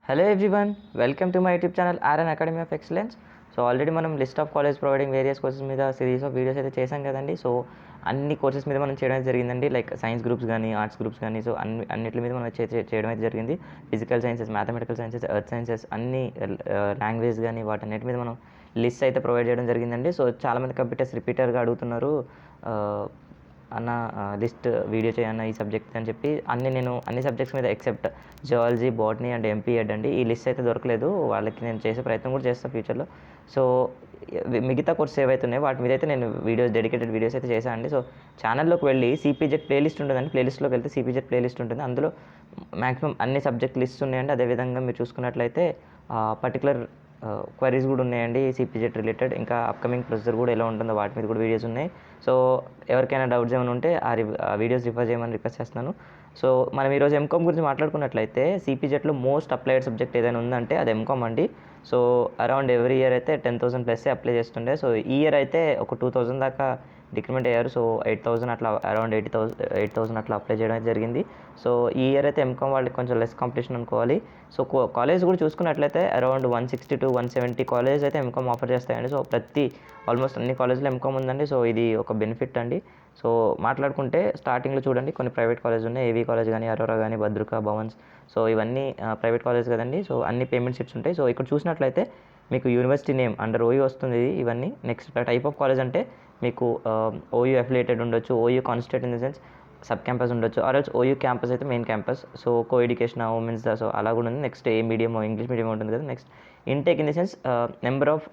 Hello everyone, welcome to my YouTube channel RN Academy of Excellence. So already మనం list of college providing various courses మీద series of videos అయితే చేశాం కదండి. So అన్ని courses మీద మనం చేయడం జరిగిందండి. లైక్ సైన్స్ గ్రూప్స్ కానీ ఆర్ట్స్ గ్రూప్స్ కానీ సో అన్నిటి మీద మనం చేయడం అయితే జరిగింది. Physical sciences, mathematical sciences, earth sciences అన్ని లాంగ్వేజ్ కానీ వాటన్నిటి మీద మనం లిస్ట్ అయితే ప్రొవైడ్ చేయడం జరిగిందండి. సో చాలామంది కంప్యూటర్స్ రిపీటర్గా అడుగుతున్నారు, అన్న లిస్ట్ వీడియో చేయన్న ఈ సబ్జెక్ట్ అని చెప్పి అన్ని సబ్జెక్ట్స్ మీద ఎక్సెప్ట్ జువాలజీ, బాటనీ అండ్ ఎంపీఎడ్ అండి. ఈ లిస్ట్ అయితే దొరకలేదు. వాళ్ళకి నేను చేసే ప్రయత్నం కూడా చేస్తాను ఫ్యూచర్లో. సో మిగతా కోర్సెస్ ఏవైతే ఉన్నాయో వాటి మీద అయితే నేను డెడికేటెడ్ వీడియోస్ అయితే చేశాను అండి. సో ఛానల్లోకి వెళ్ళి సిపిజెడ్ ప్లేలిస్ట్ ఉంటుందండి. ప్లేలిస్ట్లోకి వెళ్తే సిపిజెడ్ ప్లేలిస్ట్ ఉంటుంది. అందులో మ్యాక్సిమం అన్ని సబ్జెక్ట్ లిస్ట్ ఉన్నాయండి. అదేవిధంగా మీరు చూసుకున్నట్లయితే పర్టికులర్ క్వరీస్ కూడా ఉన్నాయండి సిపిజెడ్ రిలేటెడ్. ఇంకా అప్కమింగ్ ప్రొసెసర్ కూడా ఎలా ఉంటుందో వాటి మీద కూడా వీడియోస్ ఉన్నాయి. సో ఎవరికైనా డౌట్స్ ఏమైనా ఉంటే ఆ వీడియోస్ రిఫర్ చేయమని రిక్వెస్ట్ చేస్తున్నాను. సో మనం ఈరోజు ఎంకామ్ గురించి మాట్లాడుకున్నట్లయితే సిపిజెడ్లో మోస్ట్ అప్లైడ్ సబ్జెక్ట్ ఏదైనా ఉందంటే అది ఎంకామ్ అండి. సో అరౌండ్ ఎవ్రీ ఇయర్ అయితే 10,000 ప్లస్ అప్లై చేస్తుండే. సో ఈ ఇయర్ అయితే ఒక 2,000 దాకా డిక్రిమెంట్ అయ్యారు. సో 8,000 అట్లా అరౌండ్ 8,000 అట్లా అప్లై చేయడం జరిగింది. సో ఈ ఇయర్ అయితే ఎంకామ్ వాళ్ళకి కొంచెం లెస్ కాంపిటీషన్ అనుకోవాలి. సో కాలేజ్ కూడా చూసుకున్నట్లయితే అరౌండ్ 160 to 170 కాలేజ్ అయితే ఎంకామ్ ఆఫర్ చేస్తాయండి. సో ఆల్మోస్ట్ అన్ని కాలేజ్లో ఎంకామ్ ఉందండి. సో ఇది ఒక బెనిఫిట్ అండి. సో మాట్లాడుకుంటే స్టార్టింగ్లో చూడండి కొన్ని ప్రైవేట్ కాలేజ్ ఉన్నాయి. ఏవీ కాలేజ్ కానీ, అరోరా కానీ, భద్రక, భవన్స్. సో ఇవన్నీ ప్రైవేట్ కాలేజ్ కదండి. సో అన్ని పేమెంట్ షీట్స్ ఉంటాయి. సో ఇక్కడ చూసినట్లయితే మీకు యూనివర్సిటీ నేమ్ అండర్ ఓయూ వస్తుంది. ఇవన్నీ నెక్స్ట్ టైప్ ఆఫ్ కాలేజ్ అంటే మీకు ఓయూ అఫిలియేటెడ్ ఉండొచ్చు, OU constitute in the sense sub campus ఉండొచ్చు, ఆర్ఎల్స్ ఓయూ క్యాంపస్ అయితే main campus. So co education, women's దా, సో అలా కూడా ఉంది. నెక్స్ట్ ఏ మీడియం, ఇంగ్లీష్ మీడియం ఉంటుంది కదా. Next intake in the sense number of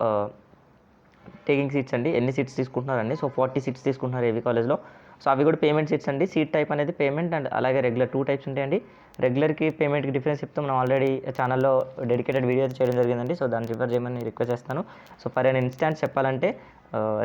taking seats అండి, ఎన్ని సీట్స్ తీసుకుంటున్నారండి. సో 40 సీట్స్ తీసుకుంటున్నారు ఏవీ కాలేజ్లో. సో అవి కూడా పేమెంట్ సీట్స్ అండి. సీట్ టైప్ అనేది పేమెంట్ అండ్ అలాగే రెగ్యులర్ 2 టైప్స్ ఉంటాయండి. రెగ్యులర్కి పేమెంట్కి డిఫరెన్స్ చెప్తే మనం ఆల్రెడీ ఛానల్లో డెడికేటెడ్ వీడియో చేయడం జరిగిందండి. సో దాన్ని రిఫర్ చేయమని రిక్వెస్ట్ చేస్తాను. సో ఫర్ అన్ ఇన్స్టాన్స్ చెప్పాలంటే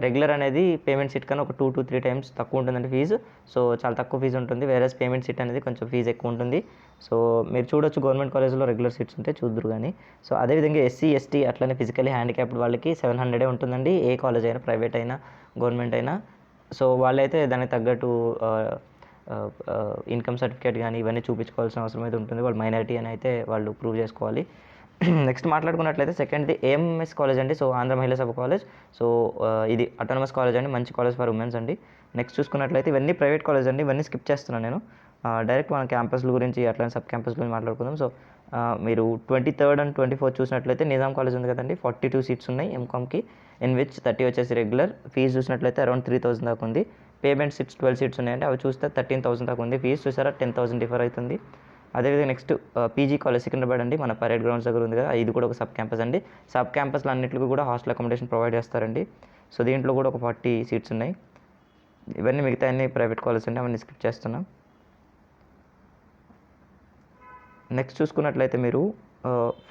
రెగ్యులర్ అనేది పేమెంట్ సీట్ కన్నా ఒక 2 to 3 టైమ్స్ తక్కువ ఉంటుందండి ఫీజు. సో చాలా తక్కువ ఫీజు ఉంటుంది. వేరే పేమెంట్ సీట్ అనేది కొంచెం ఫీజు ఎక్కువ ఉంటుంది. సో మీరు చూడొచ్చు గవర్నమెంట్ కాలేజ్లో రెగ్యులర్ సీట్స్ ఉంటే చూద్దరు కానీ. సో అదేవిధంగా ఎస్సీ, ఎస్టీ అట్లనే ఫిజికలీ హ్యాండిక్యాప్డ్ వాళ్ళకి 700 ఉంటుందండి. ఏ కాలేజ్ అయినా, ప్రైవేట్ అయినా, గవర్నమెంట్ అయినా. సో వాళ్ళైతే దానికి తగ్గట్టు ఇన్కమ్ సర్టిఫికేట్ కానీ ఇవన్నీ చూపించుకోవాల్సిన అవసరం అయితే ఉంటుంది. వాళ్ళు మైనారిటీ అని అయితే వాళ్ళు ప్రూవ్ చేసుకోవాలి. నెక్స్ట్ మాట్లాడుకున్నట్లయితే సెకండ్ది ఏఎంఎస్ కాలేజ్ అండి. సో ఆంధ్ర మహిళా సభ కాలేజ్. సో ఇది అటానమస్ కాలేజ్ అండి, మంచి కాలేజ్ ఫర్ ఉమెన్స్ అండి. నెక్స్ట్ చూసుకున్నట్లయితే ఇవన్నీ ప్రైవేట్ కాలేజ్ అండి. ఇవన్నీ స్కిప్ చేస్తున్నాను నేను. డైరెక్ట్ మన క్యాంపస్ల గురించి అట్లా సబ్ క్యాంపస్ గురించి మాట్లాడుకుందాం. సో మీరు 23rd and 24th చూసినట్లయితే నిజాం కాలేజ్ ఉంది కదండి. 42 సీట్స్ ఉన్నాయి ఎంకామ్కి, ఇన్ విచ్ 30 వచ్చేసి రెగ్యులర్. ఫీజు చూసినట్లయితే అరౌండ్ 3,000 దాకా ఉంది. పేమెంట్ సీట్స్ 12 సీట్స్ ఉన్నాయండి. అవి చూస్తే 13,000 దాకా ఉంది. ఫీజు చూసారా 10,000 డిఫర్ అవుతుంది. అదేవిధంగా నెక్స్ట్ పీజీ కాలేజ్ సికింద్రాబాద్ అండి, మన పరేడ్ గ్రౌండ్స్ దగ్గర ఉంది కదా. ఇది కూడా ఒక సబ్ క్యాంపస్ అండి. సబ్ క్యాంపస్లో అన్నింటికి కూడా హాస్టల్ అకామిడేషన్ ప్రొవైడ్ చేస్తారండి. సో దీంట్లో కూడా ఒక 40 సీట్స్ ఉన్నాయి. ఇవన్నీ మిగతా అన్ని ప్రైవేట్ కాలేజ్ అండి, అవన్నీ స్కిప్ చేస్తున్నాం. నెక్స్ట్ చూసుకున్నట్లయితే మీరు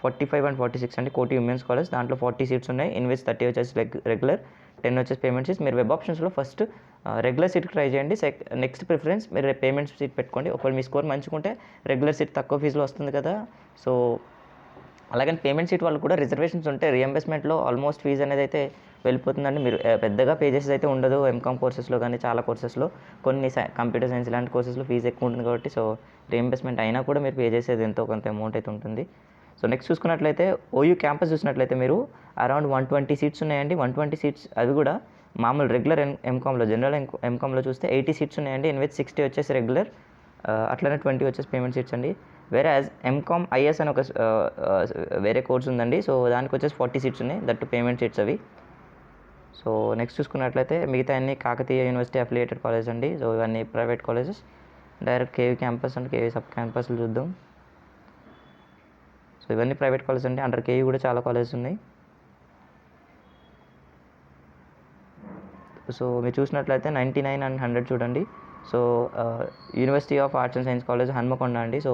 45 and 46 అండి, కోటి ఉమెన్స్ కాలేజ్. దాంట్లో 40 సీట్స్ ఉన్నాయి. ఇన్ విచ్ 30 వచ్చేసి రెగ్యులర్, 10 వచ్చేసి పేమెంట్ సీట్స్. మీరు వెబ్ ఆప్షన్స్లో ఫస్ట్ రెగ్యులర్ సీట్కి ట్రై చేయండి. నెక్స్ట్ ప్రిఫరెన్స్ మీరు పేమెంట్ సీట్ పెట్టుకోండి. ఒకవేళ మీ స్కోర్ మంచిగుంటే రెగ్యులర్ సీట్ తక్కువ ఫీజులో వస్తుంది కదా. సో అలాగని పేమెంట్ సీట్ వాళ్ళు కూడా రిజర్వేషన్స్ ఉంటాయి. రియంబర్స్మెంట్లో ఆల్మోస్ట్ ఫీజు అనేది అయితే వెళ్ళిపోతుందండి. మీరు పెద్దగా పే చేసేది అయితే ఉండదు ఎంకామ్ కోర్సెస్లో కానీ. చాలా కోర్సెస్లో కొన్ని కంప్యూటర్ సైన్స్ ఇలాంటి కోర్సెస్లో ఫీజు ఎక్కువ ఉంటుంది కాబట్టి సో రియంబర్స్మెంట్ అయినా కూడా మీరు పే చేసేది ఎంతో కొంత అమౌంట్ అయితే ఉంటుంది. సో నెక్స్ట్ చూసుకున్నట్లయితే ఓయూ క్యాంపస్ చూసినట్లయితే మీరు అరౌండ్ 120 సీట్స్ ఉన్నాయండి. 120 సీట్స్ అవి కూడా మామూలు రెగ్యులర్ ఎంకామ్లో, జనరల్ ఎంకామ్లో చూస్తే 80 సీట్స్ ఉన్నాయండి. ఇన్ విచ్ 60 వచ్చేసి రెగ్యులర్, అట్లనే 20 వచ్చేసి పేమెంట్ సీట్స్ అండి. వేరే యాజ్ ఎంకామ్ ఐఎస్ అని ఒక వేరే కోర్స్ ఉందండి. సో దానికి వచ్చేసి 40 సీట్స్ ఉన్నాయి, దట్ పేమెంట్ సీట్స్ అవి. సో నెక్స్ట్ చూసుకున్నట్లయితే మిగతా అన్ని కాకతీయ యూనివర్సిటీ అఫిలియేటెడ్ కాలేజ్ అండి. సో ఇవన్నీ private colleges. Direct KV campus and KV sub క్యాంపస్లు చూద్దాం. సో ఇవన్నీ ప్రైవేట్ కాలేజ్ అండి. అండర్ కేవీ కూడా చాలా కాలేజెస్ ఉన్నాయి. సో మీరు చూసినట్లయితే 99 and 100 చూడండి. So university of arts and science college Hanamkonda అండి. సో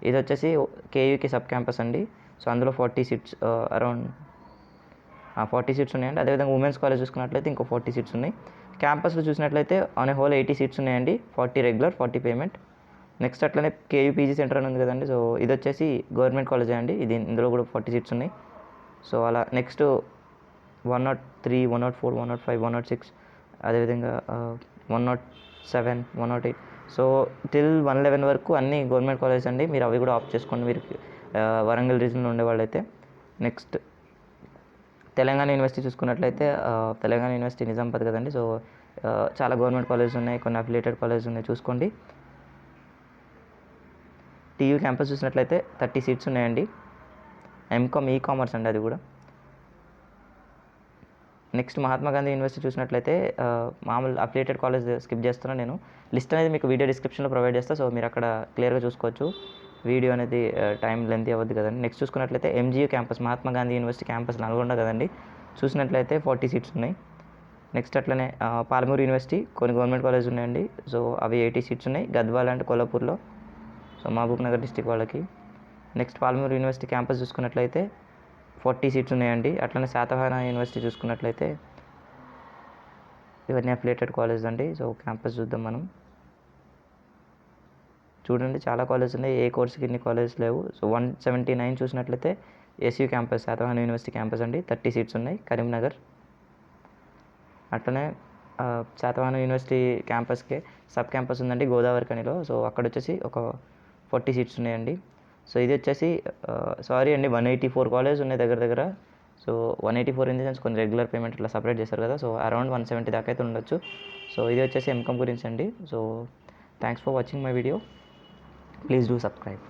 ఇది వచ్చేసి కేయూకి సబ్ క్యాంపస్ అండి. సో అందులో 40 సీట్స్ అరౌండ్ 40 సీట్స్ ఉన్నాయండి. అదేవిధంగా ఉమెన్స్ కాలేజ్ చూసుకున్నట్లయితే ఇంకో 40 సీట్స్ ఉన్నాయి. క్యాంపస్లో చూసినట్లయితే ఆన్ ఏ హోల్ 80 సీట్స్ ఉన్నాయండి. 40 రెగ్యులర్, 40 పేమెంట్. నెక్స్ట్ అట్లనే కేయూ పీజీ సెంటర్ అని ఉంది కదండి. సో ఇది వచ్చేసి గవర్నమెంట్ కాలేజే అండి. ఇందులో కూడా 40 సీట్స్ ఉన్నాయి. సో అలా నెక్స్ట్ 103, 104, 105, 106, అదేవిధంగా 107, 108. సో టిల్ 111 వరకు అన్ని గవర్నమెంట్ కాలేజ్ అండి. మీరు అవి కూడా ఆప్ట్ చేసుకోండి. మీరు వరంగల్ రీజన్లో ఉండేవాళ్ళైతే. నెక్స్ట్ తెలంగాణ యూనివర్సిటీ చూసుకున్నట్లయితే తెలంగాణ యూనివర్సిటీ నిజామాబాద్ కదండి. సో చాలా గవర్నమెంట్ కాలేజెస్ ఉన్నాయి, కొన్ని అఫిలియేటెడ్ కాలేజెస్ ఉన్నాయి, చూసుకోండి. టీయూ క్యాంపస్ చూసినట్లయితే 30 సీట్స్ ఉన్నాయండి. ఎంకామ్ ఈకామర్స్ అండి అది కూడా. నెక్స్ట్ మహాత్మా గాంధీ యూనివర్సిటీ చూసినట్లయితే మామూలు అఫిలియేటెడ్ కాలేజ్ స్కిప్ చేస్తున్నాను నేను. లిస్ట్ అనేది మీకు వీడియో డిస్క్రిప్షన్లో ప్రొవైడ్ చేస్తాను. సో మీరు అక్కడ క్లియర్గా చూసుకోవచ్చు. వీడియో అనేది టైం లెంత్ అవ్వద్దు కదండి. నెక్స్ట్ చూసుకున్నట్లయితే MGU campus, Mahatma Gandhi university campus Nalgonda కదండి. చూసినట్లయితే 40 సీట్స్ ఉన్నాయి. నెక్స్ట్ అట్లనే పాలమూరు యూనివర్సిటీ కొన్ని గవర్నమెంట్ కాలేజ్ ఉన్నాయండి. సో అవి 80 సీట్స్ ఉన్నాయి, గద్వాల్ అండ్ కొల్లాపూర్లో. సో మహబూబ్ నగర్ డిస్టిక్ వాళ్ళకి. నెక్స్ట్ పాలమూరు యూనివర్సిటీ క్యాంపస్ చూసుకున్నట్లయితే 40 సీట్స్ ఉన్నాయండి. అట్లనే శాతవాహన యూనివర్సిటీ చూసుకున్నట్లయితే ఇవన్నీ అఫిలియేటెడ్ కాలేజ్ అండి. సో క్యాంపస్ చూద్దాం మనం. చూడండి చాలా కాలేజెస్ ఉన్నాయి, ఏ కోర్సుకి ఇన్ని కాలేజెస్ లేవు. సో 179 చూసినట్లయితే SEO campus, Satavahana university campus అండి. 30 సీట్స్ ఉన్నాయి, కరీంనగర్. అట్లనే శాతవాహన యూనివర్సిటీ క్యాంపస్కి సబ్ క్యాంపస్ ఉందండి గోదావరి ఖనిలో. సో అక్కడ వచ్చేసి ఒక 40 సీట్స్ ఉన్నాయండి. సో ఇది వచ్చేసి సారీ అండి 184 కాలేజ్ ఉన్నాయి దగ్గర దగ్గర. సో 184 ఇన్ ది సెన్స్ కొన్ని రెగ్యులర్ పేమెంట్ ఇట్లా సపరేట్ చేస్తారు కదా. సో అరౌండ్ 170 దాకా అయితే ఉండొచ్చు. సో ఇది వచ్చేసి ఎంకామ్ గురించి అండి. So thanks for watching my video. Please do subscribe.